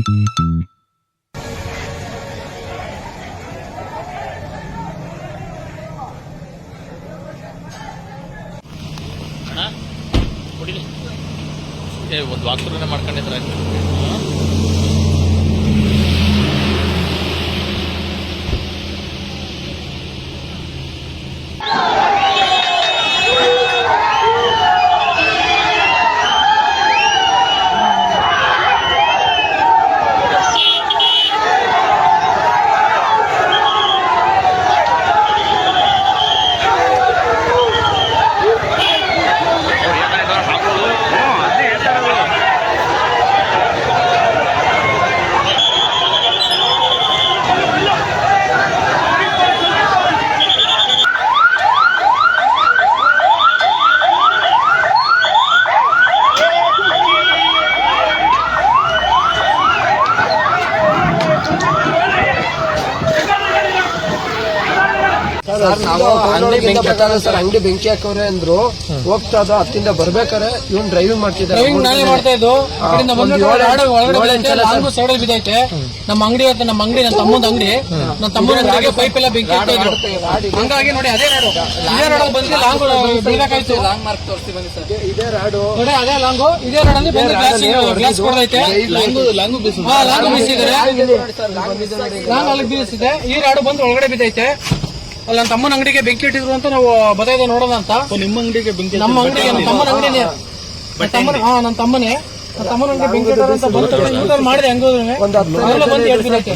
ಒಂದು ವಾಕ್ಸೂರನ್ನ ಮಾಡ್ಕೊಂಡಿದ್ರೆ ಅಂಗಡಿ ಬೆಂಕಿ ಹಾಕವ್ರೆ ಅಂದ್ರು. ಹೋಗ್ತಾ ಹತ್ತಿಂದ ಬರ್ಬೇಕಾರೆ ಇವ್ನು ಡ್ರೈವಿಂಗ್ ಮಾಡ್ತಿದ್ದಾರೆ. ನಮ್ಮ ಅಂಗಡಿ ನಮ್ಮ ತಮ್ಮದ ಅಂಗಡಿ, ನಮ್ಮ ತಮ್ಮನ ಅಂಗಡಿಗೆ ಪೈಪ್ ಎಲ್ಲ ಬೆಂಕಿ ಹಾಕ್ತಾ ಇದ್ರು. ಹಂಗಾಗಿ ನೋಡಿ ಅದೇ ರೋಡ್ ಬಂದು ಲಾಂಗ್ ಬೆಳಗಾಯ್ತು. ಇದೇ ರಾಡು ನೋಡಿ ಅದೇ ಲಾಂಗು, ಇದೇ ರೋಡ್ ಅಲ್ಲಿ ಗ್ಲಾಸ್ ಕೊಡೈತೆ. ಲಾಂಗು ಬೀಸಿದ್ದಾರೆ, ಲಾಂಗ್ ಅಲ್ಲಿ ಬೀಸಿದೆ. ಈ ರಾಡು ಬಂದು ಒಳಗಡೆ ಬಿದ್ದೈತೆ. ಅಲ್ಲ ನಮ್ಮ ತಮ್ಮನ ಅಂಗಡಿಗೆ ಬೆಂಕಿ ಇಟ್ಟಿದ್ರು ಅಂತ ನಾವು ಬದೈದೆ ನೋಡೋಣ ಅಂತ. ನಿಮ್ಮ ಅಂಗಡಿಗೆ ಬೆಂಕಿ? ನಮ್ಮ ಅಂಗಡಿಗೆ, ನಮ್ಮ ತಮ್ಮನ ಅಂಗಡಿನೇ, ನನ್ನ ತಮ್ಮನೇ. ನಮ್ಮ ತಮ್ಮನ ಅಂಗಡಿ ಬೆಂಕಿ ಇಟ್ಟರು ಅಂತ ಬಂದು ಮಾಡಿದೆ. ಹಂಗೋದ್ರೆ ಬಂದು 2 ಬಿದ್ದೈತೆ.